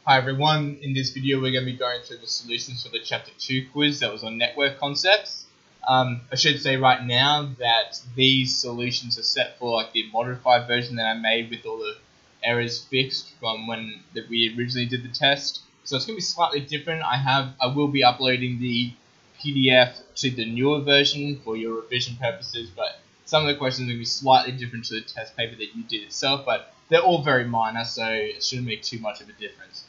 Hi everyone, in this video we're going to be going through the solutions for the chapter 2 quiz that was on network concepts. I should say right now that these solutions are set for like the modified version that I made with all the errors fixed from when we originally did the test. So it's going to be slightly different. I will be uploading the PDF to the newer version for your revision purposes, but some of the questions are going to be slightly different to the test paper that you did itself, but they're all very minor, so it shouldn't make too much of a difference.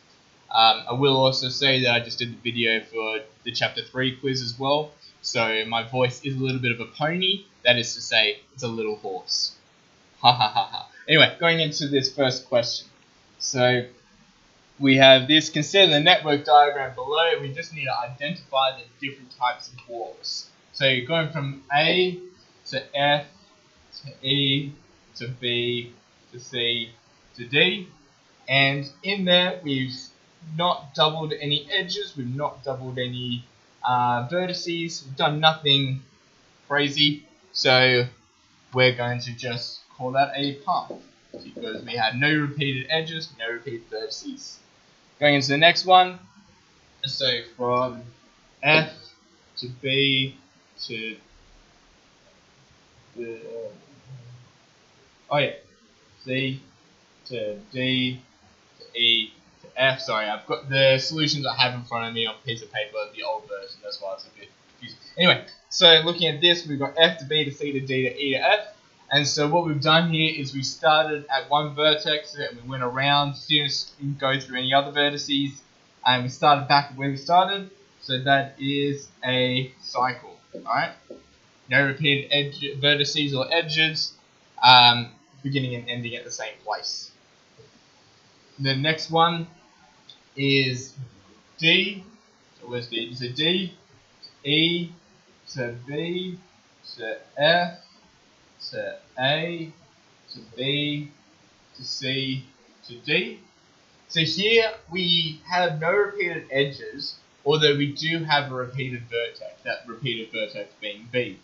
I will also say that I just did the video for the chapter 3 quiz as well, so my voice is a little bit of a pony, that is to say, it's a little hoarse. Ha ha ha ha. Anyway, going into this first question. So, we have this, consider the network diagram below, we just need to identify the different types of walks. So you're going from A to F to E to B to C to D, and in there we've not doubled any edges, we've not doubled any vertices, we've done nothing crazy, so we're going to just call that a path because we had no repeated edges, no repeated vertices. Going into the next one, so from F to B to C to D to E to F. Sorry, I've got the solutions I have in front of me on a piece of paper, the old version, that's why it's a bit confusing. Anyway, so looking at this, we've got F to B to C to D to E to F. And so what we've done here is we started at one vertex and we went around, didn't go through any other vertices, and we started back where we started. So that is a cycle, alright? No repeated vertices or edges, beginning and ending at the same place. The next one is D. So where's D? So D, E to B to F to A to B to C to D. So here we have no repeated edges, although we do have a repeated vertex, that repeated vertex being B.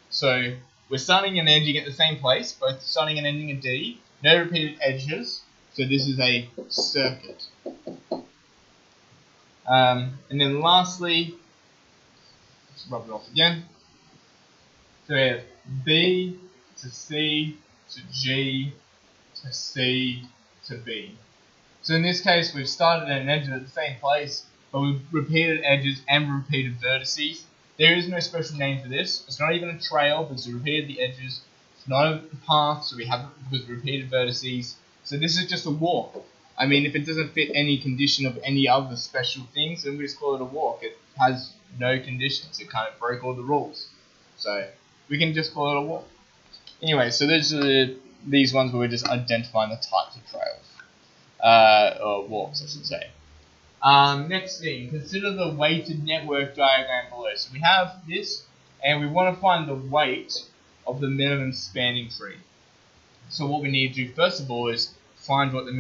So we're starting and ending at the same place, both starting and ending at D, no repeated edges, so this is a circuit. And then lastly, let's rub it off again. So we have B to C to G to C to B. So in this case, we've started and ended at the same place, but we've repeated edges and repeated vertices. There is no special name for this. It's not even a trail because we repeated the edges. It's not a path, so we have it because we repeated vertices. So this is just a walk. I mean, if it doesn't fit any condition of any other special things, then we just call it a walk. It has no conditions. It kind of broke all the rules. So we can just call it a walk. Anyway, so these ones where we're just identifying the types of trails. Or walks, I should say. Next thing, consider the weighted network diagram below. So we have this, and we want to find the weight of the minimum spanning tree. So what we need to do first of all is find what the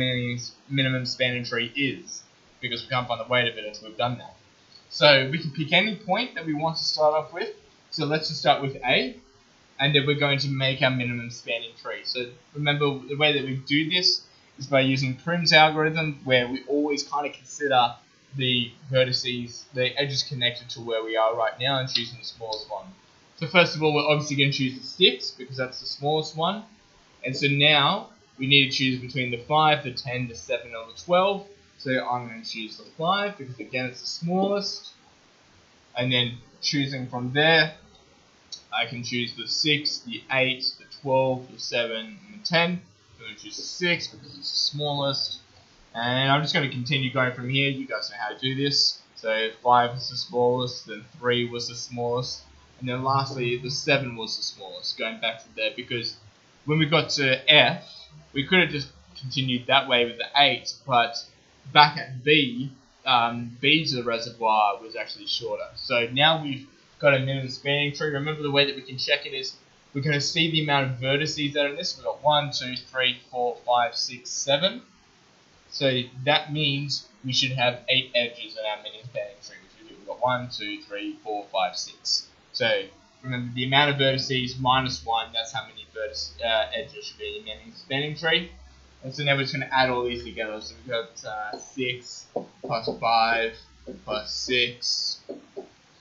minimum spanning tree is, because we can't find the weight of it until we've done that. So we can pick any point that we want to start off with. So let's just start with A, and then we're going to make our minimum spanning tree. So remember, the way that we do this is by using Prim's algorithm, where we always kind of consider the vertices, the edges connected to where we are right now, and choosing the smallest one. So first of all, we're obviously going to choose the 6 because that's the smallest one. And so now we need to choose between the 5, the 10, the 7, or the 12. So I'm going to choose the 5 because again it's the smallest. And then choosing from there, I can choose the 6, the 8, the 12, the 7, and the 10. I'm going to choose the 6 because it's the smallest. And I'm just going to continue going from here. You guys know how to do this. So 5 was the smallest, then 3 was the smallest, and then lastly the 7 was the smallest, going back to there, because when we got to F, we could have just continued that way with the 8, but back at B, B to the reservoir was actually shorter. So now we've got a minimum spanning tree. Remember, the way that we can check it is we're going to see the amount of vertices that are in this. We've got 1, 2, 3, 4, 5, 6, 7. So that means we should have 8 edges in our minimum spanning tree, which we've got 1, 2, 3, 4, 5, 6. So remember, the amount of vertices minus 1, that's how many edges should be in any spanning tree. And so now we're just going to add all these together. So we've got 6 plus 5 plus 6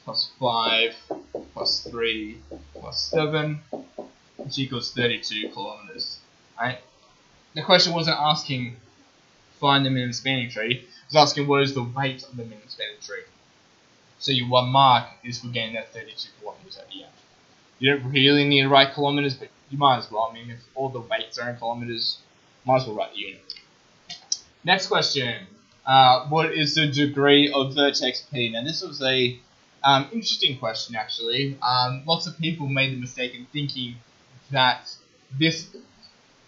plus 5 plus 3 plus 7, which equals 32 kilometers. Right? The question wasn't asking find the minimum spanning tree. It was asking what is the weight of the minimum spanning tree. So your 1 mark is for getting that 32 kilometers at the end. You don't really need to write kilometers, but you might as well. I mean, if all the weights are in kilometers, might as well write the unit. Next question. What is the degree of vertex P? Now, this was a interesting question, actually. Lots of people made the mistake in thinking that this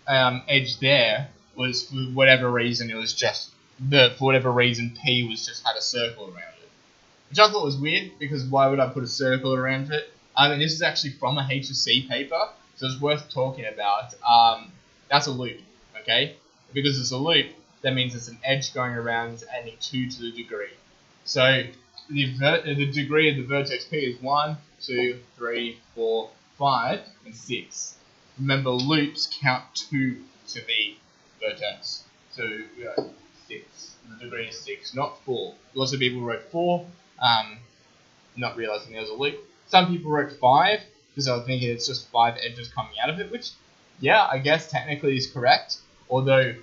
edge there was, for whatever reason, it was just for whatever reason, P was just had a circle around it. Which I thought was weird, because why would I put a circle around it? And this is actually from a HSC paper, so it's worth talking about. That's a loop, okay? Because it's a loop, that means it's an edge going around adding 2 to the degree. So the degree of the vertex P is 1, 2, 3, 4, 5, and 6. Remember, loops count 2 to the vertex. So we got 6. The degree is 6, not 4. Lots of people wrote 4, not realizing there was a loop. Some people wrote 5 because I was thinking it's just 5 edges coming out of it, which, yeah, I guess technically is correct. Although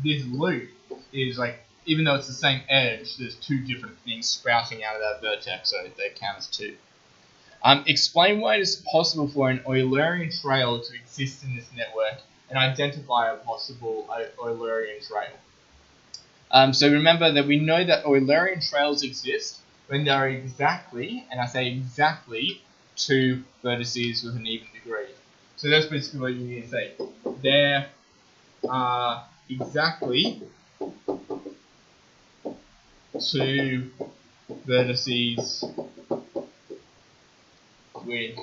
this loop is like, even though it's the same edge, there's 2 different things sprouting out of that vertex, so they count as 2. Explain why it is possible for an Eulerian trail to exist in this network and identify a possible Eulerian trail. So remember that we know that Eulerian trails exist when there are exactly, and I say exactly, 2 vertices with an even degree. So that's basically what you need to say. There are exactly 2 vertices with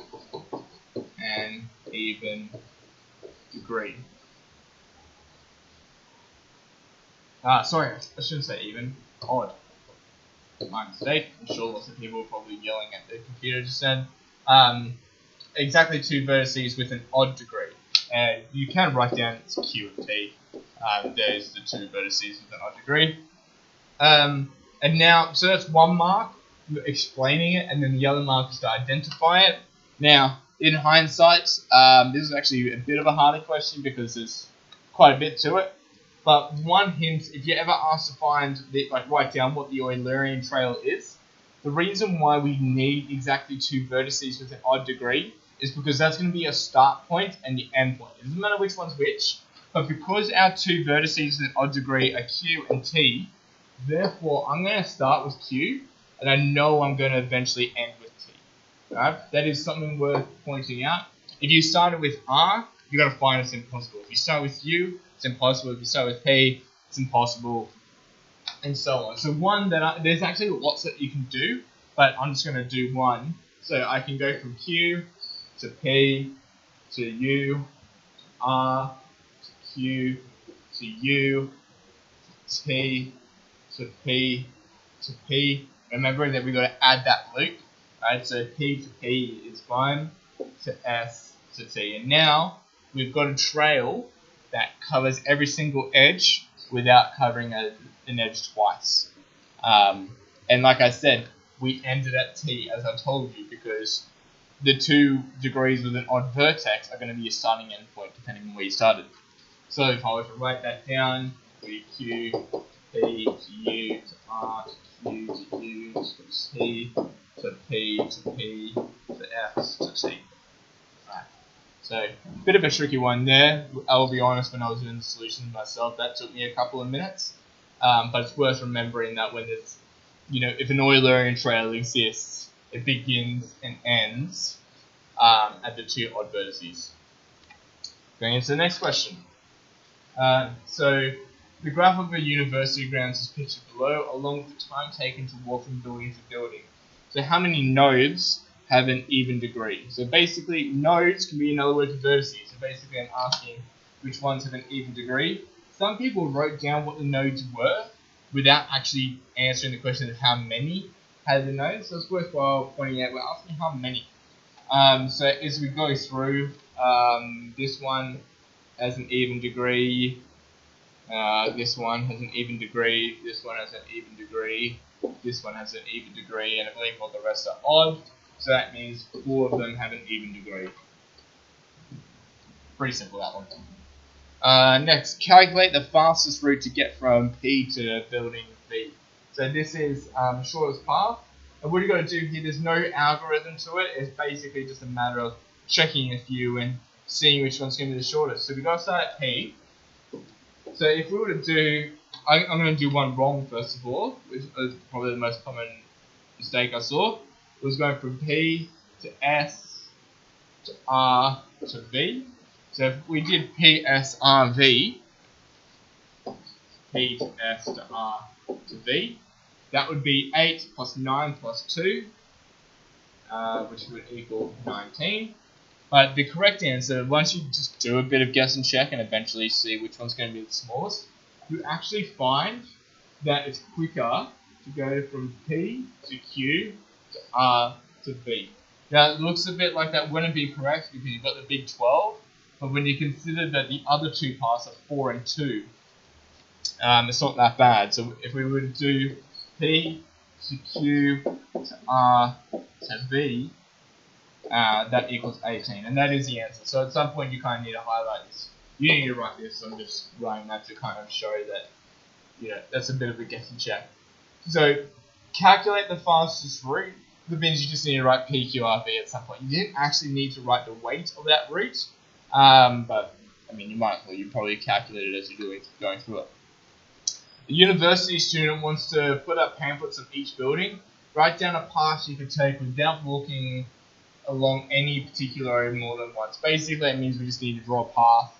an even degree. Sorry, I shouldn't say even, odd. My mistake. I'm sure lots of people are probably yelling at the computer just then. Exactly 2 vertices with an odd degree. And you can write down it's Q and T. There's the 2 vertices with an odd degree. And now, so that's 1 mark, explaining it, and then the other mark is to identify it. Now, in hindsight, this is actually a bit of a harder question because there's quite a bit to it. But one hint, if you're ever asked to find, write down what the Eulerian trail is, the reason why we need exactly 2 vertices with an odd degree is because that's going to be a start point and the end point. It doesn't matter which one's which, but because our 2 vertices with an odd degree are Q and T, therefore I'm going to start with Q, and I know I'm going to eventually end with T. Right? That is something worth pointing out. If you started with R, you've got to find it's impossible. If you start with U, it's impossible. If you start with P, it's impossible, and so on. So there's actually lots that you can do, but I'm just going to do one. So I can go from Q to P to U to R to Q to U to T to P to P. Remember that we've got to add that loop, right? So P to P is fine, to S to T. And now we've got a trail that covers every single edge without covering an edge twice. And like I said, we ended at T, as I told you, because the 2 degrees with an odd vertex are going to be your starting end point, depending on where you started. So if I were to write that down, we Q, P to U to R to Q to U to T to P to P to S to T. Right. So a bit of a tricky one there. I'll be honest, when I was doing the solutions myself, that took me a couple of minutes. But it's worth remembering that when there's, if an Eulerian trail exists, it begins and ends at the 2 odd vertices. Going into the next question. So the graph of a university grounds is pictured below, along with the time taken to walk from building to building. So how many nodes have an even degree? So basically, nodes can be another word for vertices. So basically, I'm asking which ones have an even degree. Some people wrote down what the nodes were without actually answering the question of how many had the nodes. So it's worthwhile pointing out we're asking how many. So as we go through, this one has an even degree. This one has an even degree, this one has an even degree, this one has an even degree, and I believe all the rest are odd. So that means 4 of them have an even degree. Pretty simple, that one. Next, calculate the fastest route to get from P to building B. So this is shortest path. And what you got to do here, there's no algorithm to it. It's basically just a matter of checking a few and seeing which one's going to be the shortest. So we've got to start at P. So if we were to do, I'm going to do one wrong first of all, which is probably the most common mistake I saw. It was going from P to S to R to V. So if we did P, S, R, V, P to S to R to V, that would be 8 plus 9 plus 2, which would equal 19. But the correct answer, once you just do a bit of guess and check and eventually see which one's going to be the smallest, you actually find that it's quicker to go from P to Q to R to V. Now it looks a bit like that wouldn't be correct because you've got the big 12, but when you consider that the other two paths are 4 and 2, it's not that bad. So if we were to do P to Q to R to V, that equals 18, and that is the answer. So at some point you kind of need to highlight this. You need to write this, so I'm just writing that to kind of show that, you know, that's a bit of a guess and check. So calculate the fastest route. That means you just need to write P, Q, R, V at some point. You didn't actually need to write the weight of that route, but I mean, you might, well, you probably calculate it as you're going through it. The university student wants to put up pamphlets of each building. Write down a path you could take without walking along any particular road more than once. Basically, it means we just need to draw a path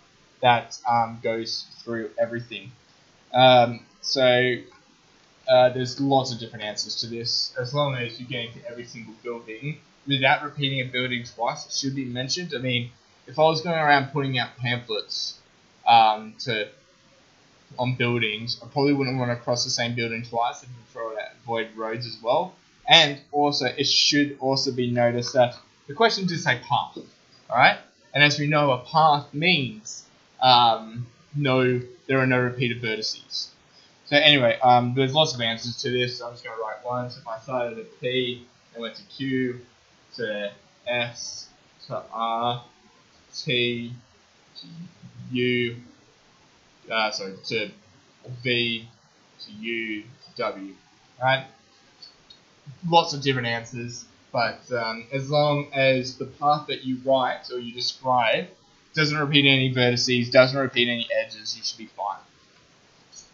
that goes through everything. There's lots of different answers to this. As long as you get into every single building without repeating a building twice, it should be mentioned. I mean, if I was going around putting out pamphlets on buildings, I probably wouldn't want to cross the same building twice and throw it at void roads as well. And also, it should also be noticed that the question did say path, alright? And as we know, a path means there are no repeated vertices. So anyway, there's lots of answers to this, so I'm just going to write one. So if I started at P and went to Q to S to R T to U, to V to U to W, right? Lots of different answers, but as long as the path that you write or you describe doesn't repeat any vertices, doesn't repeat any edges, you should be fine.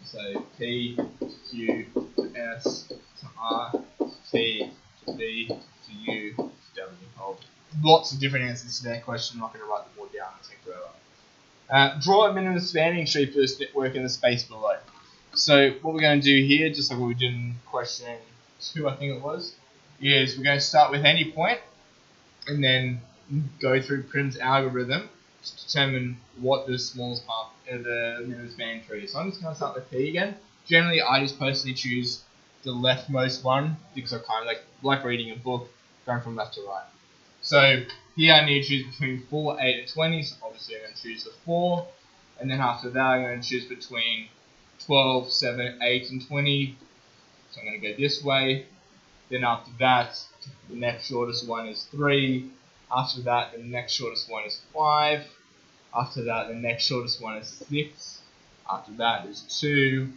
So P to Q to S to R to T to V to U to W. Lots of different answers to that question. I'm not going to write them all down. It's going to take forever. Draw a minimum spanning tree for this network in the space below. So what we're going to do here, just like what we did in question 2, I think it was, is we're going to start with any point and then go through Prim's algorithm to determine what the smallest path of the minimum spanning tree is. So I'm just going to start with P again. Generally, I just personally choose the leftmost one because I kind of like reading a book, going from left to right. So here I need to choose between 4, 8, and 20. So obviously I'm going to choose the 4. And then after that I'm going to choose between 12, 7, 8, and 20. So I'm going to go this way. Then after that, the next shortest one is 3. After that, the next shortest one is 5. After that, the next shortest one is 6. After that is 2.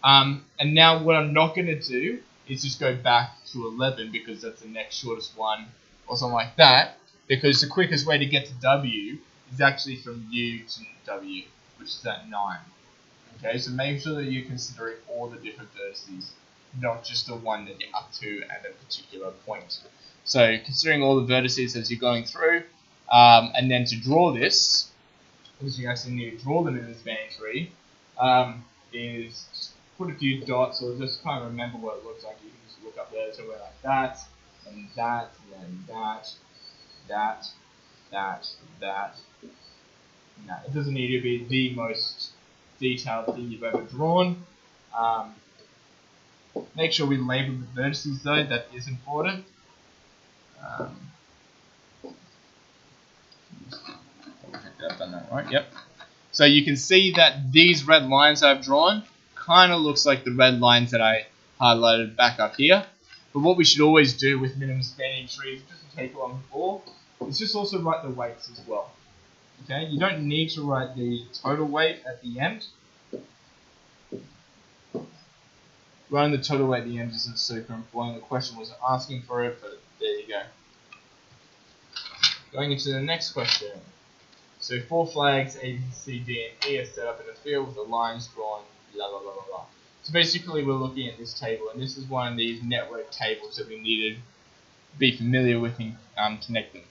And now what I'm not going to do is just go back to 11 because that's the next shortest one or something like that, because the quickest way to get to W is actually from U to W, which is at 9. Okay, so make sure that you're considering all the different vertices, not just the one that you're up to at a particular point. So considering all the vertices as you're going through, and then to draw this, because you actually need to draw them in the spanning tree, is just put a few dots or just kind of remember what it looks like. You can just look up there, so we're like that, and that, and then that, that, that, that. No, it doesn't need to be the most detailed thing you've ever drawn. Make sure we label the vertices though, that is important. I've done that right, yep. So you can see that these red lines I've drawn kind of looks like the red lines that I highlighted back up here. But what we should always do with minimum spanning trees, just to take along before, is just also write the weights as well. Okay, you don't need to write the total weight at the end. Writing the total weight at the end isn't super important. The question wasn't asking for it, but there you go. Going into the next question. So 4 flags, A, B, C, D, and E are set up in a field with the lines drawn, blah, blah, blah, blah, blah. So basically we're looking at this table, and this is one of these network tables that we need to be familiar with in connecting.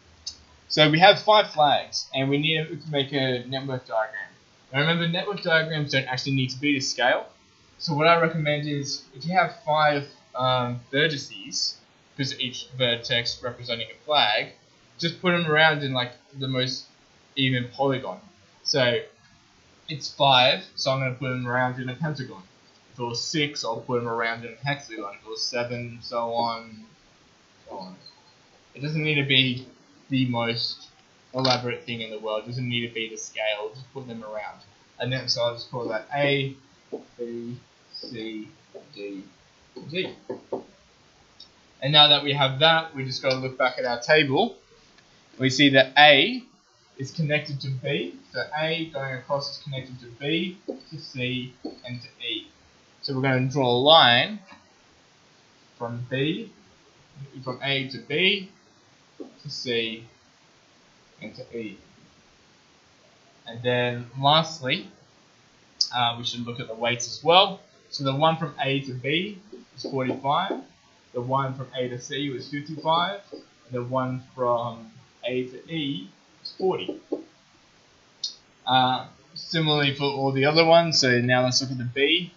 So we have 5 flags, and we need to make a network diagram. Now remember, network diagrams don't actually need to be to scale. So what I recommend is, if you have 5 vertices, because each vertex representing a flag, just put them around in like the most even polygon. So it's 5, so I'm going to put them around in a pentagon. If it was 6, I'll put them around in a hexagon. If it was 7, so on, so on. It doesn't need to be the most elaborate thing in the world. It doesn't need to be the scale. Just put them around. And then so I'll just call that A, B, C, D, D. And now that we have that, we just got to look back at our table. We see that A is connected to B. So A going across is connected to B, to C, and to E. So we're going to draw a line from A to B, to C, and to E. And then lastly, we should look at the weights as well. So the one from A to B is 45. The one from A to C was 55. And the one from A to E is 40. Similarly for all the other ones. So now let's look at the B.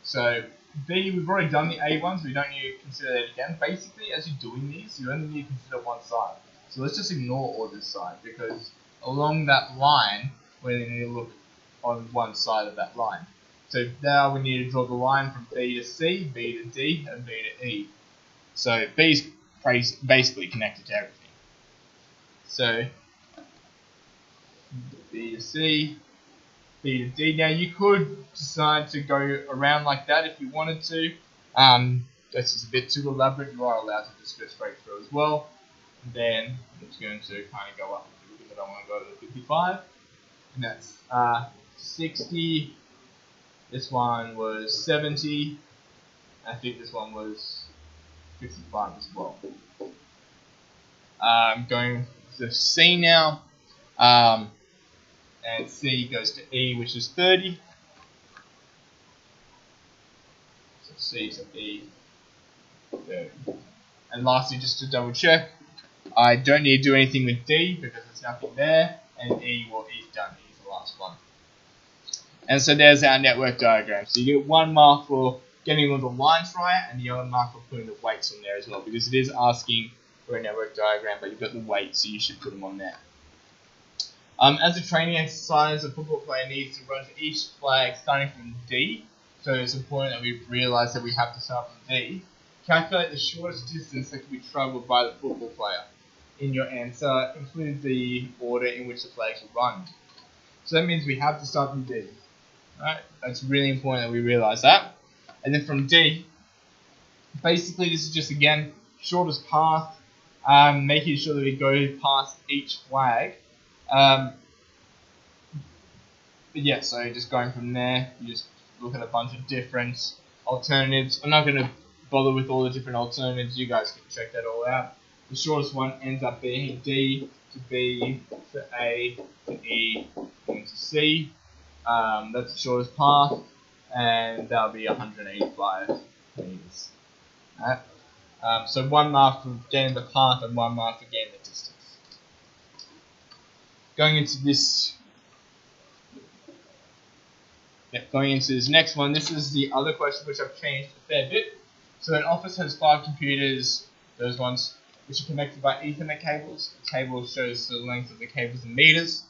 So B, we've already done the A ones. We don't need to consider that again. Basically, as you're doing these, you only need to consider one side. So let's just ignore all this side, because along that line, we need to look on one side of that line. So now we need to draw the line from B to C, B to D, and B to E. So B is basically connected to everything. So B to C, B to D. Now you could decide to go around like that if you wanted to. That's just a bit too elaborate. You are allowed to just go straight through as well. And then I'm just going to kind of go up because I don't want to go to 55. And that's 60. This one was 70. I think this one was 55 as well. Going to C now. And C goes to E, which is 30. So C to E, 30. And lastly, just to double check, I don't need to do anything with D because there's nothing there. And E, well, E's done. E's the last one. And so there's our network diagram. So you get 1 mark for getting all the lines right, and the other mark for putting the weights on there as well, because it is asking for a network diagram, but you've got the weights, so you should put them on there. As a training exercise, a football player needs to run to each flag starting from D. So it's important that we realise that we have to start from D. Calculate the shortest distance that can be travelled by the football player. In your answer, include the order in which the flags will run. So that means we have to start from D. Right? That's really important that we realise that. And then from D, basically this is just, again, shortest path, making sure that we go past each flag. But yeah, so just going from there, you just look at a bunch of different alternatives. I'm not going to bother with all the different alternatives. You guys can check that all out. The shortest one ends up being D to B to A to E and to C. That's the shortest path, and that'll be 185 meters. Alright. So 1 mark for getting the path and 1 mark for getting the distance. Going into this next one, this is the other question which I've changed a fair bit. So an office has 5 computers, those ones which are connected by Ethernet cables. The table shows the length of the cables in meters,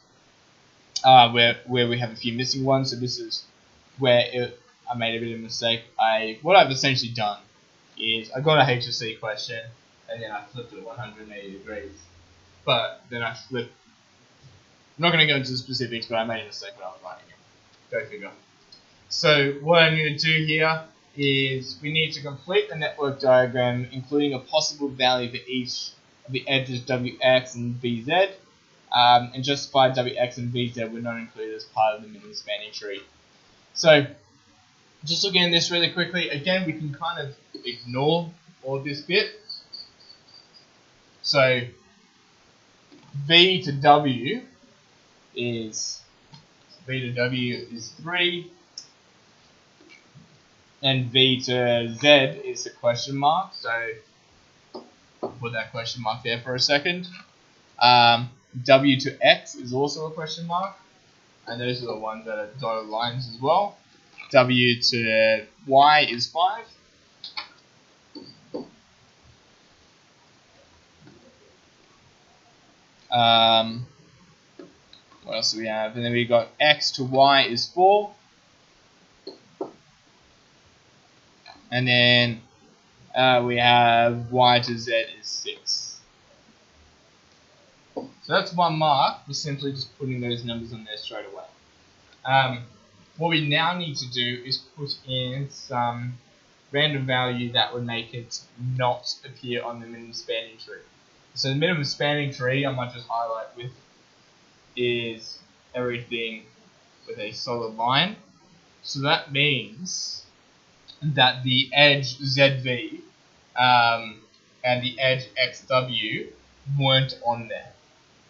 where we have a few missing ones. So this is where I made a bit of a mistake. What I've essentially done is I got a HSC question and then I flipped it 180 degrees, but then I flipped I'm not going to go into the specifics, but I made a mistake when I was writing it. Go figure. So what I'm going to do here is we need to complete the network diagram, including a possible value for each of the edges Wx and Vz, and justify Wx and Vz were not included as part of the minimum spanning tree. So just looking at this really quickly, again we can kind of ignore all this bit. So V to W is 3, and V to Z is a question mark, so I'll put that question mark there for a second. W to X is also a question mark, and those are the ones that are dotted lines as well. W to Y is 5. What else do we have? And then we got X to Y is 4. And then we have Y to Z is 6. So that's one mark. We're simply just putting those numbers on there straight away. What we now need to do is put in some random value that would make it not appear on the minimum spanning tree. So the minimum spanning tree, I might just highlight with, is everything with a solid line. So that means that the edge ZV and the edge XW weren't on there.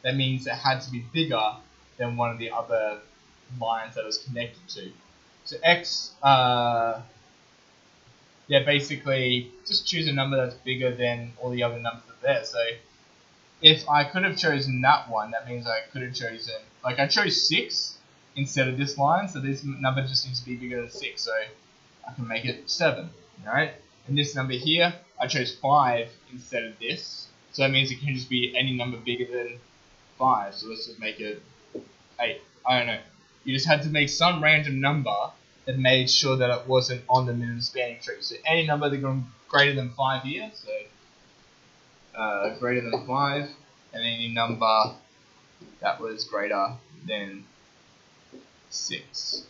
That means it had to be bigger than one of the other lines that it was connected to. So X, basically just choose a number that's bigger than all the other numbers that are there. So if I could have chosen that one, that means I could have chosen, like I chose 6 instead of this line, so this number just needs to be bigger than 6, so I can make it 7, right? And this number here, I chose 5 instead of this, so that means it can just be any number bigger than 5, so let's just make it 8. I don't know. You just had to make some random number that made sure that it wasn't on the minimum spanning tree. So any number that got greater than 5 here, so greater than 5, and any number that was greater than 6.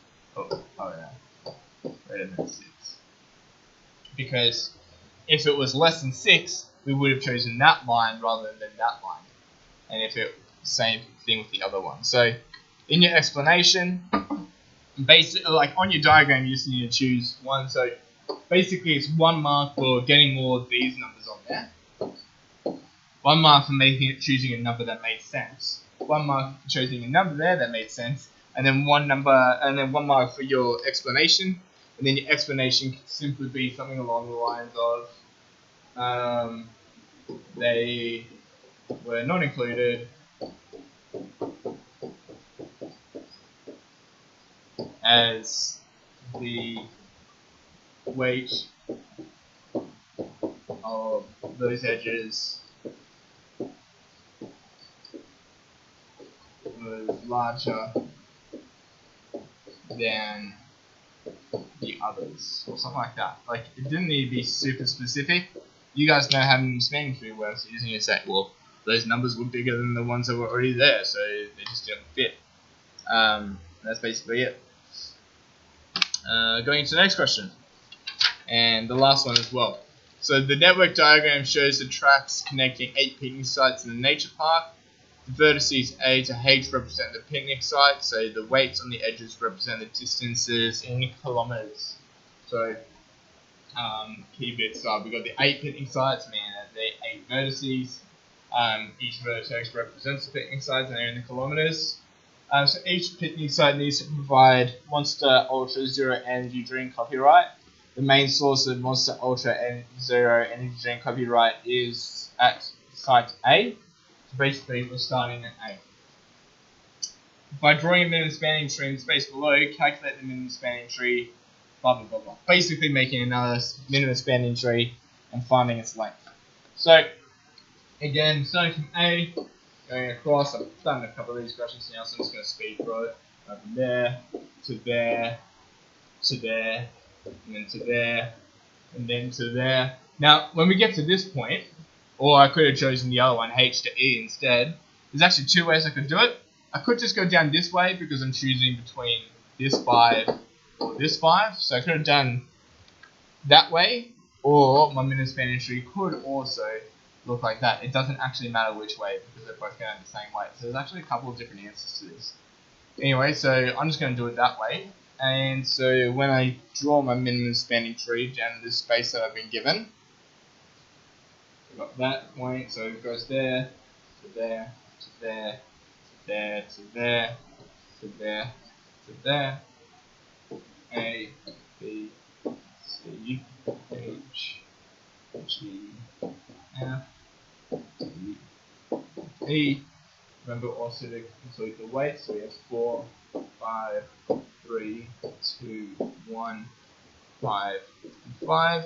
Greater than 6. Because if it was less than 6, we would have chosen that line rather than that line. And if it, same thing with the other one. So in your explanation, basically, like on your diagram, you just need to choose one. So basically, it's 1 mark for getting all of these numbers on there. 1 mark for choosing a number that made sense. 1 mark for choosing a number there that made sense, and then 1 mark for your explanation. And then your explanation can simply be something along the lines of they were not included as the weight of those edges was larger than the others, or something like that. Like, it didn't need to be super specific. You guys know how minimum spanning tree works. You just need to say, well, those numbers were bigger than the ones that were already there, so they just didn't fit. That's basically it. Going into the next question, and the last one as well. So the network diagram shows the tracks connecting 8 picnic sites in the nature park. The vertices A to H represent the picnic sites, so the weights on the edges represent the distances in kilometers. So key bits are, we've got the 8 picnic sites, meaning that they're 8 vertices. Each vertex represents the picnic sites, and they're in the kilometers. So each picnic site needs to provide Monster Ultra Zero Energy Drink copyright. The main source of Monster Ultra Zero Energy Drink copyright is at site A. So basically, we're starting at A. By drawing a minimum spanning tree in the space below, calculate the minimum spanning tree, blah blah blah blah. Basically, making another minimum spanning tree and finding its length. So, again, starting from A, going across. I've done a couple of these questions now, so I'm just going to speed through it. From there to there to there, and then to there, and then to there. Now, when we get to this point, or I could have chosen the other one, H to E instead, there's actually 2 ways I could do it. I could just go down this way because I'm choosing between this 5 or this 5. So I could have done that way, or my minimum spanning tree could also look like that. It doesn't actually matter which way because they're both going the same way. So there's actually a couple of different answers to this. Anyway, so I'm just going to do it that way. And so when I draw my minimum spanning tree down this space that I've been given, I've got that point, so it goes there, to there, to there, to there, to there, to there, to there, A, B, C, H, G, F, D, E. Remember also to include the weight, so we have 4, 5, 3, 2, 1, 5, and 5.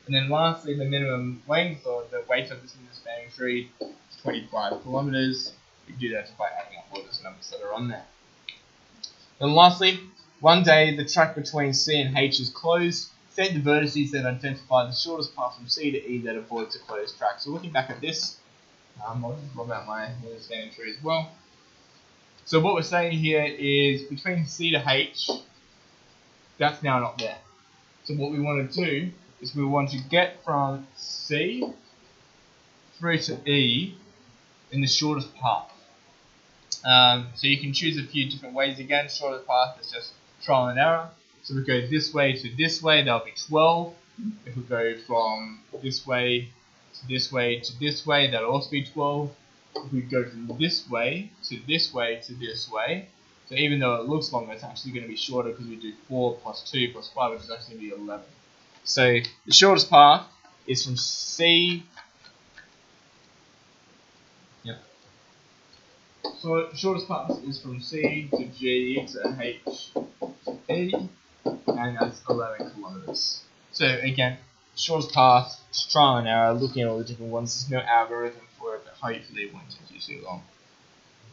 And then lastly, the minimum length, or the weight of this minimum spanning tree, is 25 kilometers. We do that by adding up all those numbers that are on there. Then lastly, one day the track between C and H is closed. State the vertices that identify the shortest path from C to E that avoids a closed track. So looking back at this, I'll just rub out my minimum spanning tree as well. So what we're saying here is between C to H, that's now not there. So what we want to do is we want to get from C through to E in the shortest path. So you can choose a few different ways again. Shortest path is just trial and error. So we go this way to this way, that'll be 12. If we go from this way to this way to this way, that'll also be 12. If we go from this way to this way to this way, so even though it looks longer, it's actually going to be shorter because we do 4 plus 2 plus 5, which is actually going to be 11. So the shortest path is from C. Yep. So the shortest path is from C to G to H to E, and that's 11 kilometers. So again, shortest path, trial and error, looking at all the different ones. There's no algorithm for it, but hopefully it won't take you too long.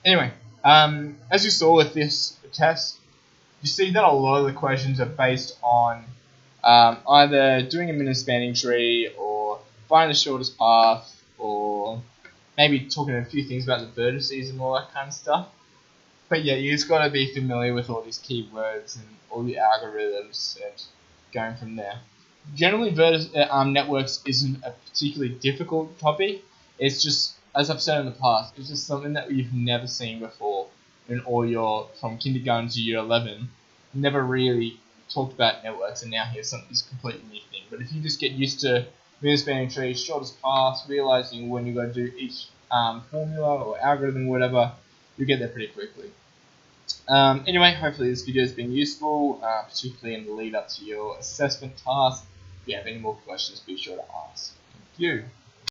Anyway, as you saw with this test, you see that a lot of the questions are based on either doing a minimum spanning tree or finding the shortest path, or maybe talking a few things about the vertices and all that kind of stuff. But yeah, you just got to be familiar with all these keywords and all the algorithms and going from there. Generally, networks isn't a particularly difficult topic. It's just, as I've said in the past, it's just something that you've never seen before in all your, from kindergarten to year 11. Never really talked about networks, and now here's this completely new thing. But if you just get used to minimum spanning tree, shortest path, realizing when you got to do each formula or algorithm, whatever, you'll get there pretty quickly. Anyway, hopefully this video has been useful, particularly in the lead up to your assessment task. If you have any more questions, be sure to ask. Thank you.